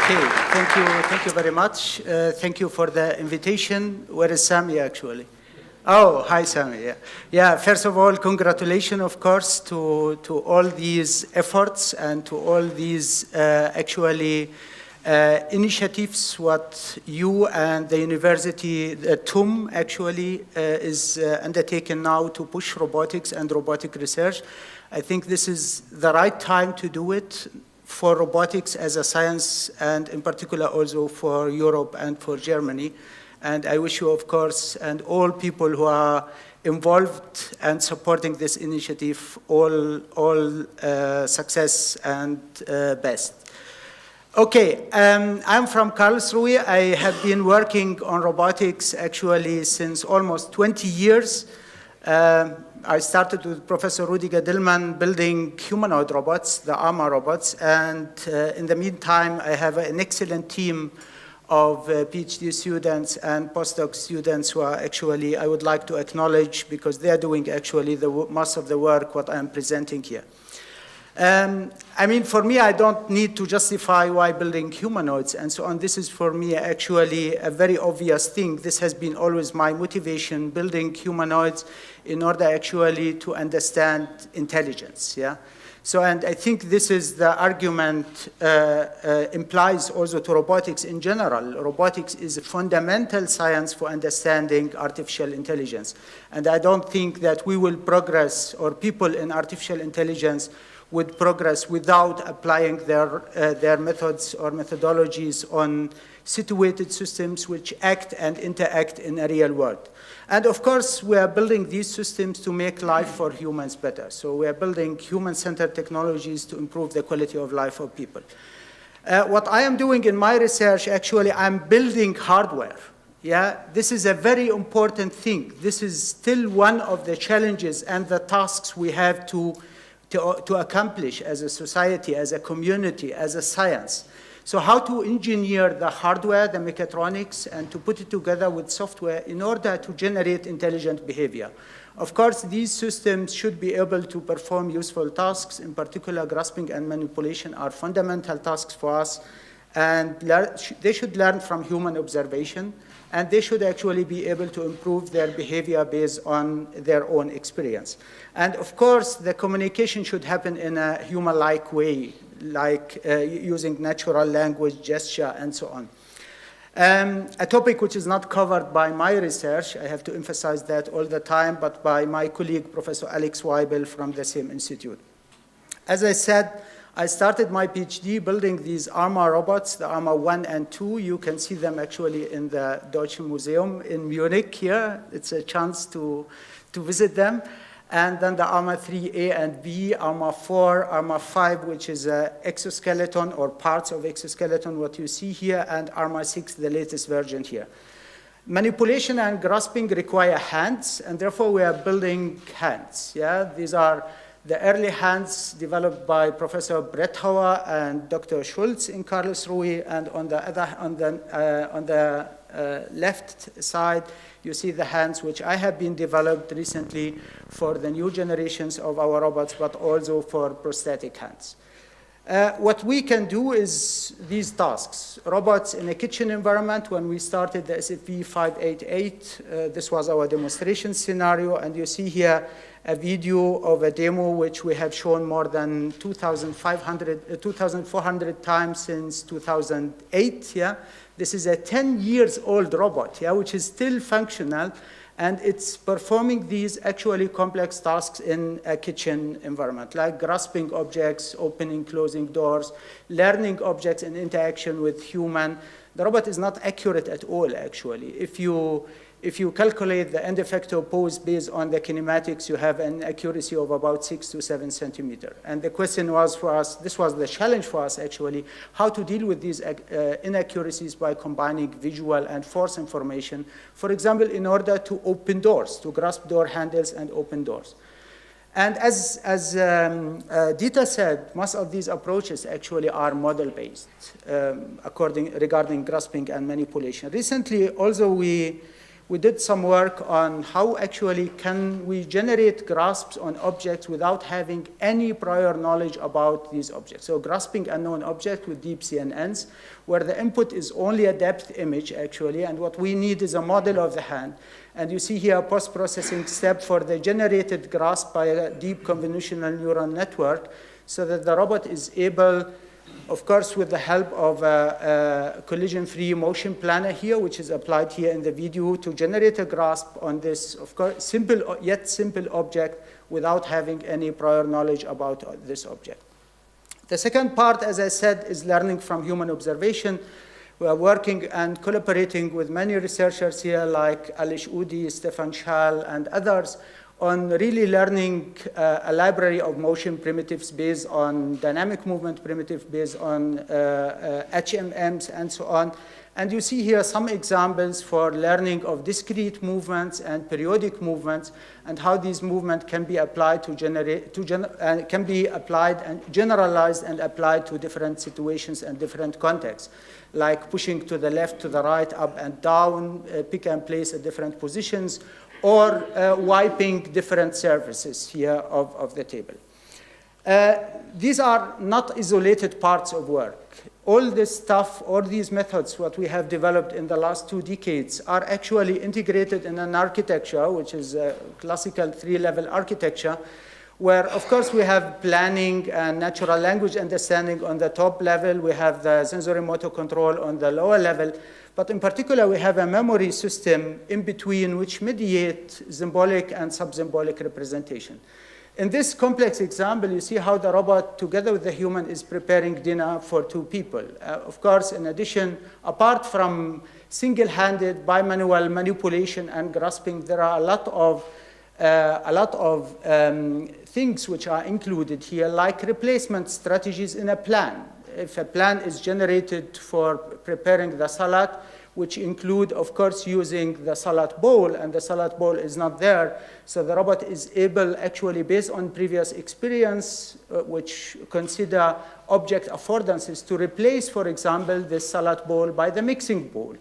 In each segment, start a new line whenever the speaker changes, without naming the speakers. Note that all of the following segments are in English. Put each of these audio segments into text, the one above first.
Okay, thank you very much. Thank you for the invitation. Where is Sami actually? Oh, hi Sami, yeah. Yeah, first of all, congratulations, of course, to all these efforts and to all these initiatives what you and the university, the TUM actually is undertaken now to push robotics and robotic research. I think this is the right time to do it for robotics as a science, and in particular also for Europe and for Germany. And I wish you, of course, and all people who are involved and supporting this initiative all success and best. Okay, I'm from Karlsruhe. I have been working on robotics actually since almost 20 years. I started with Professor Rüdiger Dillmann building humanoid robots, the ARMA robots, and in the meantime, I have an excellent team of PhD students and postdoc students who are actually, I would like to acknowledge because they are doing actually most of the work what I'm presenting here. I mean, for me, I don't need to justify why building humanoids and so on. This is for me actually a very obvious thing. This has been always my motivation, building humanoids in order actually to understand intelligence, yeah? So, and I think this is the argument implies also to robotics in general. Robotics is a fundamental science for understanding artificial intelligence. And I don't think that we will progress, or people in artificial intelligence would progress without applying their methods or methodologies on situated systems which act and interact in a real world. And of course, we are building these systems to make life for humans better. So we are building human-centered technologies to improve the quality of life of people. What I am doing in my research, actually, I'm building hardware. Yeah, this is a very important thing. This is still one of the challenges and the tasks we have to accomplish as a society, as a community, as a science. So how to engineer the hardware, the mechatronics, and to put it together with software in order to generate intelligent behavior. Of course, these systems should be able to perform useful tasks. In particular, grasping and manipulation are fundamental tasks for us, and they should learn from human observation, and they should actually be able to improve their behavior based on their own experience. And of course, the communication should happen in a human-like way, like using natural language, gesture, and so on. A topic which is not covered by my research, I have to emphasize that all the time, but by my colleague, Professor Alex Weibel from the same institute. As I said, I started my PhD building these ARMA robots, the ARMA 1 and 2. You can see them actually in the Deutsche Museum in Munich here. It's a chance to visit them. And then the ARMA 3A and B, ARMA 4, ARMA 5, which is an exoskeleton or parts of exoskeleton, what you see here, and ARMA 6, the latest version here. Manipulation and grasping require hands, and therefore we are building hands. Yeah? These are the early hands developed by Professor Bretthauer and Dr. Schulz in Karlsruhe, and on the left side, you see the hands which I have been developed recently for the new generations of our robots, but also for prosthetic hands. What we can do is these tasks. Robots in a kitchen environment, when we started the SFV 588, this was our demonstration scenario, and you see here a video of a demo which we have shown more than 2,400 times since 2008. Yeah? This is a 10-year-old robot, yeah, which is still functional, and it's performing these actually complex tasks in a kitchen environment, like grasping objects, opening, closing doors, learning objects in interaction with human. The robot is not accurate at all, actually. If you calculate the end effector pose based on the kinematics, you have an accuracy of about 6 to 7 centimeters. And the question was for us, this was the challenge for us actually, how to deal with these inaccuracies by combining visual and force information, for example, in order to open doors, to grasp door handles and open doors. And as Dita said, most of these approaches actually are model-based regarding grasping and manipulation. Recently, also we we did some work on how actually can we generate grasps on objects without having any prior knowledge about these objects. So grasping unknown object with deep CNNs, where the input is only a depth image actually, and what we need is a model of the hand. And you see here a post-processing step for the generated grasp by a deep convolutional neural network, so that the robot is able, of course, with the help of a collision-free motion planner here, which is applied here in the video, to generate a grasp on this, of course, simple yet simple object without having any prior knowledge about this object. The second part, as I said, is learning from human observation. We are working and collaborating with many researchers here, like Alish Udi, Stefan Schall, and others, on really learning a library of motion primitives based on dynamic movement primitives, based on HMMs, and so on. And you see here some examples for learning of discrete movements and periodic movements, and how these movements can be applied can be applied and generalized and applied to different situations and different contexts, like pushing to the left, to the right, up and down, pick and place at different positions, or wiping different surfaces here of the table. These are not isolated parts of work. All this stuff, all these methods, what we have developed in the last 2 decades, are actually integrated in an architecture, which is a classical 3-level architecture, where, of course, we have planning and natural language understanding on the top level. We have the sensory motor control on the lower level. But in particular, we have a memory system in between which mediate symbolic and sub-symbolic representation. In this complex example, you see how the robot, together with the human, is preparing dinner for 2 people. Of course, in addition, apart from single-handed bimanual manipulation and grasping, there are a lot of things which are included here, like replacement strategies in a plan. If a plan is generated for preparing the salad, which include, of course, using the salad bowl, and the salad bowl is not there, so the robot is able, actually, based on previous experience, which consider object affordances, to replace, for example, this salad bowl by the mixing bowl.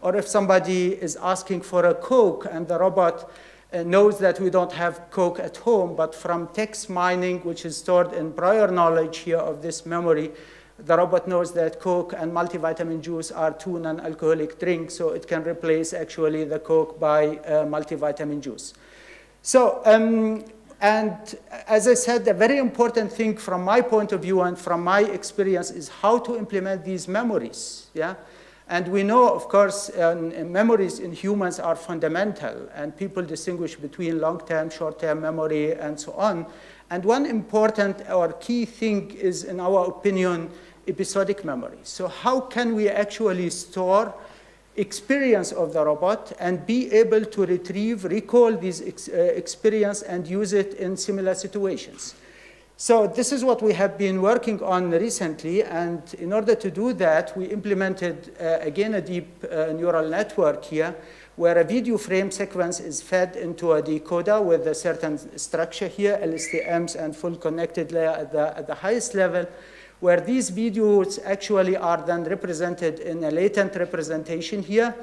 Or if somebody is asking for a Coke, and the robot knows that we don't have Coke at home, but from text mining, which is stored in prior knowledge here of this memory, the robot knows that Coke and multivitamin juice are 2 non-alcoholic drinks, so it can replace actually the Coke by multivitamin juice. So, and as I said, a very important thing from my point of view and from my experience is how to implement these memories. Yeah? And we know, of course, memories in humans are fundamental, and people distinguish between long-term, short-term memory, and so on. And one important or key thing is, in our opinion, episodic memory. So how can we actually store experience of the robot and be able to recall this experience and use it in similar situations? So this is what we have been working on recently, and in order to do that, we implemented, again, a deep neural network here, where a video frame sequence is fed into a decoder with a certain structure here, LSTMs and full connected layer at the highest level, where these videos actually are then represented in a latent representation here,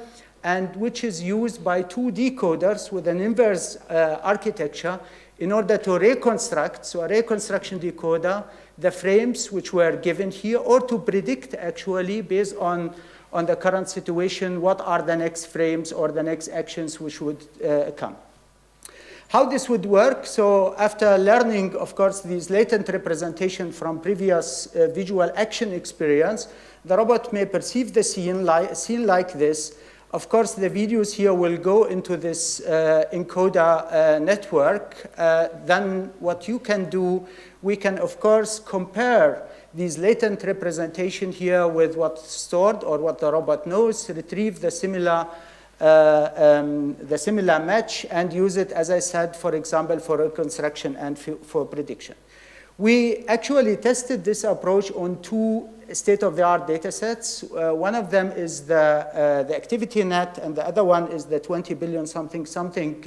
and which is used by 2 decoders with an inverse architecture in order to reconstruct, so a reconstruction decoder, the frames which were given here, or to predict actually based on the current situation, what are the next frames or the next actions which would come. How this would work, so after learning, of course, these latent representation from previous visual action experience, the robot may perceive the scene like this. Of course, the videos here will go into this encoder network. Then what you can do, we can, of course, compare these latent representation here with what's stored or what the robot knows, retrieve the similar match, and use it, as I said, for example, for reconstruction and for prediction. We actually tested this approach on 2 state-of-the-art data sets. One of them is the activity net, and the other one is the 20 billion something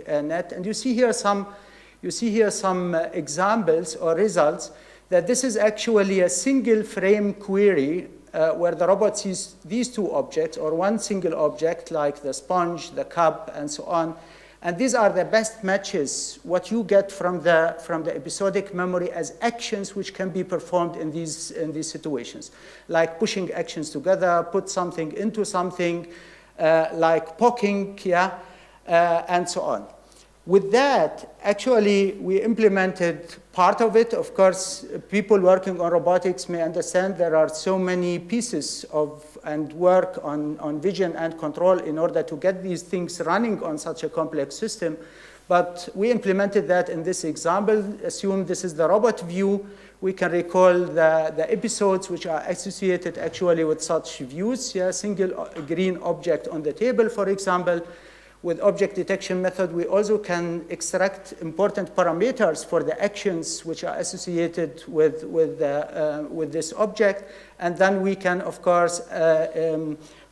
net. And you see here some examples or results that this is actually a single frame query where the robot sees these two objects or one single object like the sponge, the cup, and so on. And these are the best matches, what you get from the episodic memory as actions which can be performed in these situations, like pushing actions together, put something into something, like poking, and so on. With that, actually, we implemented part of it. Of course, people working on robotics may understand there are so many pieces and work on vision and control in order to get these things running on such a complex system. But we implemented that in this example. Assume this is the robot view. We can recall the episodes which are associated actually with such views. Single green object on the table, for example. With object detection method, we also can extract important parameters for the actions which are associated with this object. And then we can, of course,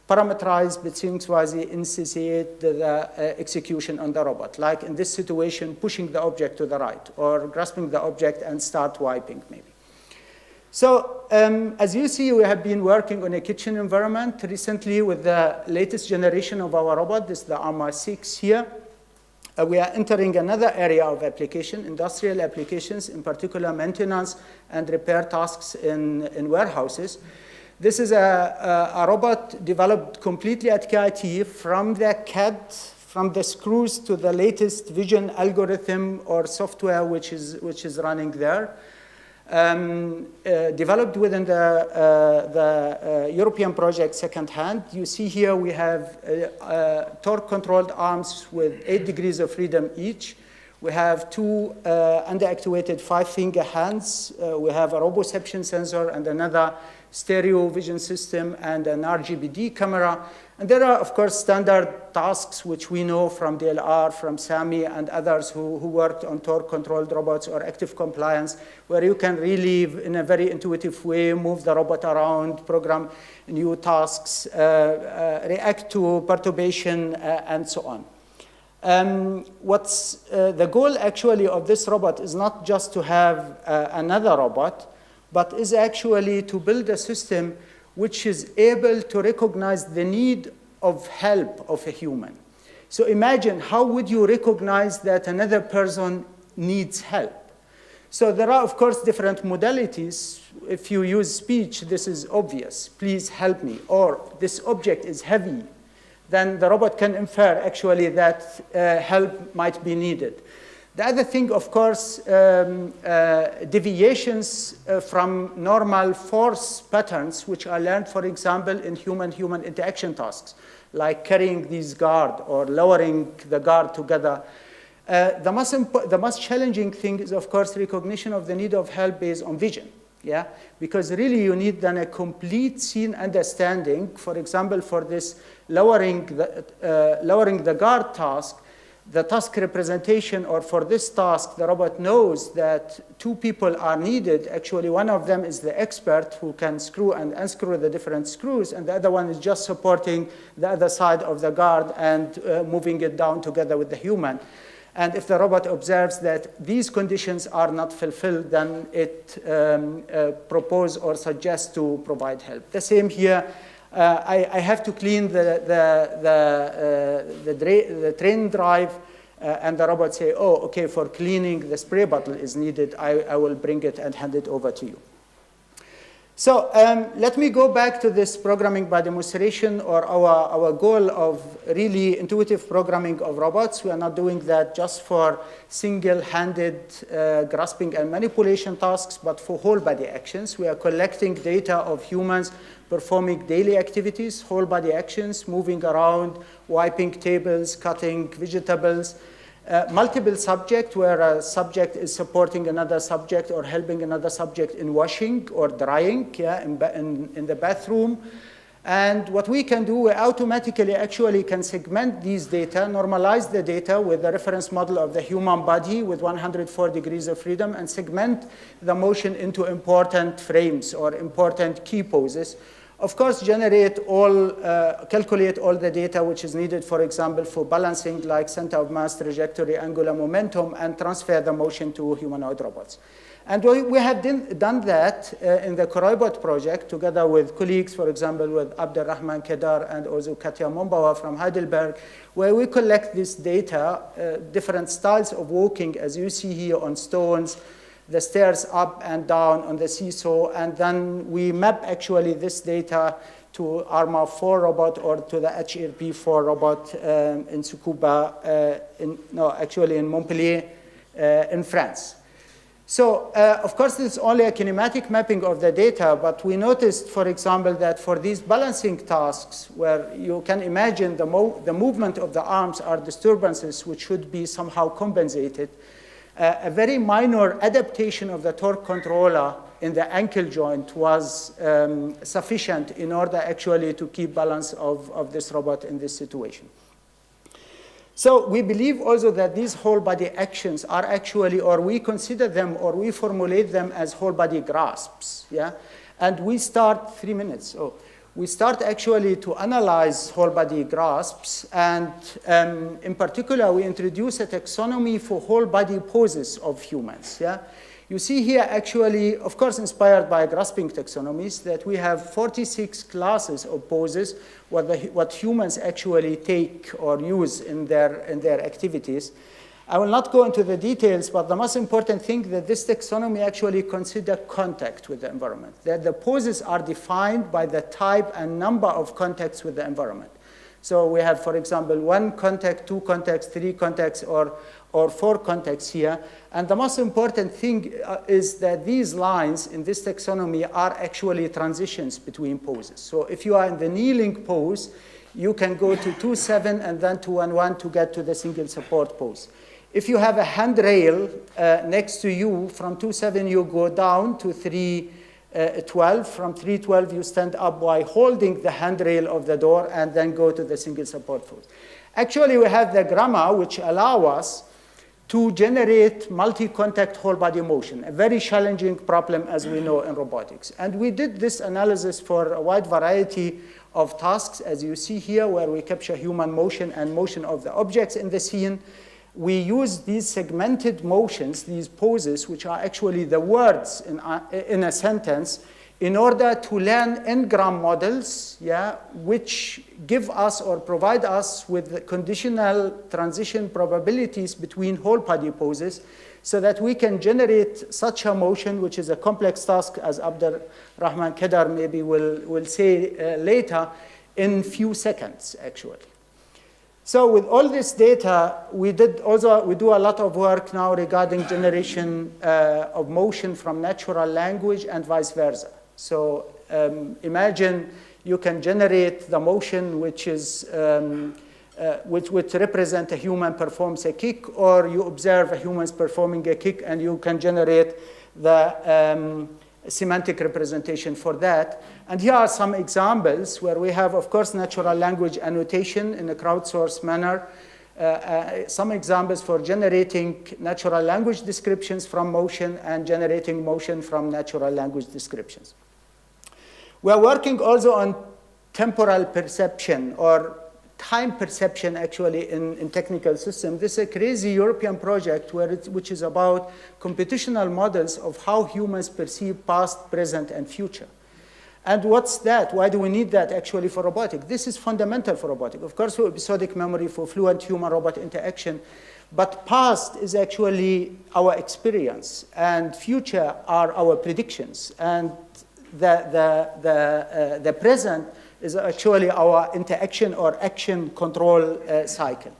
parameterize beziehungsweise instantiate the execution on the robot. Like in this situation, pushing the object to the right or grasping the object and start wiping maybe. So as you see, we have been working on a kitchen environment recently with the latest generation of our robot. This is the ARMA 6 here. We are entering another area of application, industrial applications, in particular maintenance and repair tasks in warehouses. This is a robot developed completely at KIT from the CAD, from the screws to the latest vision algorithm or software which is running there. Developed within the European project secondhand. You see here we have torque-controlled arms with 8 degrees of freedom each. We have 2 under-actuated 5-finger hands. We have a roboception sensor and another stereo vision system and an RGBD camera. And there are, of course, standard tasks which we know from DLR, from SAMI, and others who worked on torque-controlled robots or active compliance, where you can really, in a very intuitive way, move the robot around, program new tasks, react to perturbation, and so on. What's the goal, actually, of this robot is not just to have another robot, but is actually to build a system which is able to recognize the need of help of a human. So imagine, how would you recognize that another person needs help? So there are, of course, different modalities. If you use speech, this is obvious. Please help me. Or this object is heavy. Then the robot can infer, actually, that help might be needed. The other thing, of course, deviations from normal force patterns, which are learned, for example, in human-human interaction tasks, like carrying these guard or lowering the guard together. The most challenging thing is, of course, recognition of the need of help based on vision. Because really you need then a complete scene understanding. For example, for this lowering the guard task, the task representation, or for this task, the robot knows that 2 people are needed. Actually, one of them is the expert who can screw and unscrew the different screws, and the other one is just supporting the other side of the guard and moving it down together with the human. And if the robot observes that these conditions are not fulfilled, then it proposes or suggests to provide help. The same here. I have to clean the train drive, and the robot say, oh, okay, for cleaning, the spray bottle is needed. I will bring it and hand it over to you. So let me go back to this programming by demonstration, or our goal of really intuitive programming of robots. We are not doing that just for single-handed grasping and manipulation tasks, but for whole body actions. We are collecting data of humans performing daily activities, whole body actions, moving around, wiping tables, cutting vegetables. Multiple subject, where a subject is supporting another subject or helping another subject in washing or drying, in the bathroom. And what we can do, we automatically actually can segment these data, normalize the data with the reference model of the human body with 104 degrees of freedom, and segment the motion into important frames or important key poses. Of course, calculate all the data which is needed, for example, for balancing, like center of mass, trajectory, angular momentum, and transfer the motion to humanoid robots. And we have done that in the Korobot project together with colleagues, for example, with Abdelrahman Kedar and also Katya Mombawa from Heidelberg, where we collect this data, different styles of walking, as you see here on stones, the stairs up and down on the seesaw, and then we map actually this data to ARMA 4 robot or to the HRP 4 robot in Tsukuba, in Montpellier in France. So, of course, this is only a kinematic mapping of the data, but we noticed, for example, that for these balancing tasks, where you can imagine the movement of the arms are disturbances which should be somehow compensated, a very minor adaptation of the torque controller in the ankle joint was sufficient in order actually to keep balance of this robot in this situation. So we believe also that these whole body actions are actually, or we consider them, or we formulate them as whole body grasps, yeah? And we start, 3 minutes, we start actually to analyze whole body grasps, and in particular, we introduce a taxonomy for whole body poses of humans, yeah? You see here actually, of course, inspired by grasping taxonomies, that we have 46 classes of poses, what humans actually take or use in their activities. I will not go into the details, but the most important thing that this taxonomy actually consider contact with the environment, that the poses are defined by the type and number of contacts with the environment. So we have, for example, 1 contact, 2 contacts, 3 contacts, or 4 contacts here. And the most important thing is that these lines in this taxonomy are actually transitions between poses. So if you are in the kneeling pose, you can go to 2-7 and then to 1-1 to get to the single support pose. If you have a handrail next to you, from 2-7 you go down to 3-12. From 3-12 you stand up by holding the handrail of the door and then go to the single support pose. Actually, we have the grammar which allow us to generate multi-contact whole body motion, a very challenging problem as we know in robotics. And we did this analysis for a wide variety of tasks, as you see here, where we capture human motion and motion of the objects in the scene. We use these segmented motions, these poses, which are actually the words in a sentence, in order to learn n-gram models, yeah, which give us or provide us with conditional transition probabilities between whole body poses, so that we can generate such a motion, which is a complex task, as Abdelrahman Kedar maybe will say later, in few seconds, actually. So with all this data, we do a lot of work now regarding generation of motion from natural language and vice versa. So imagine you can generate the motion which is which would represent a human performs a kick, or you observe a human performing a kick and you can generate the semantic representation for that. And here are some examples where we have, of course, natural language annotation in a crowdsourced manner. Some examples for generating natural language descriptions from motion and generating motion from natural language descriptions. We're working also on temporal perception, or time perception actually in technical systems. This is a crazy European project which is about computational models of how humans perceive past, present, and future. And what's that? Why do we need that actually for robotics? This is fundamental for robotics. Of course, for episodic memory, for fluent human-robot interaction, but past is actually our experience, and future are our predictions, and the present is actually our interaction or action control cycle.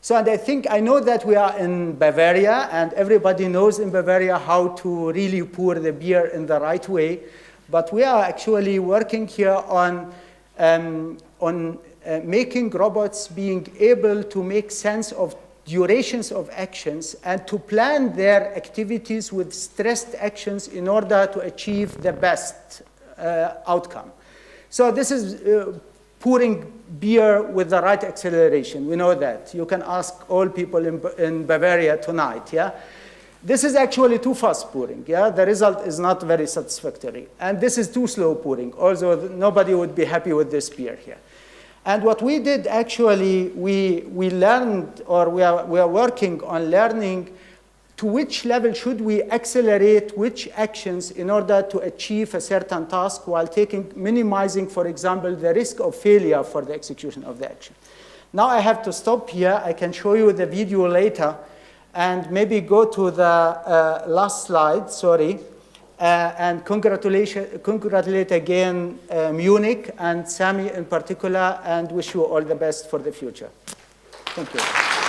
So, and I know that we are in Bavaria, and everybody knows in Bavaria how to really pour the beer in the right way, but we are actually working here on making robots being able to make sense of durations of actions and to plan their activities with stressed actions in order to achieve the best outcome. So this is pouring beer with the right acceleration. We know that. You can ask all people in Bavaria tonight, yeah? This is actually too fast pouring, yeah? The result is not very satisfactory. And this is too slow pouring. Also, nobody would be happy with this beer here. And what we did actually, we learned, or we are working on learning to which level should we accelerate which actions in order to achieve a certain task while minimizing, for example, the risk of failure for the execution of the action. Now I have to stop here. I can show you the video later and maybe go to the last slide, sorry, and congratulate again Munich and Sami in particular, and wish you all the best for the future. Thank you.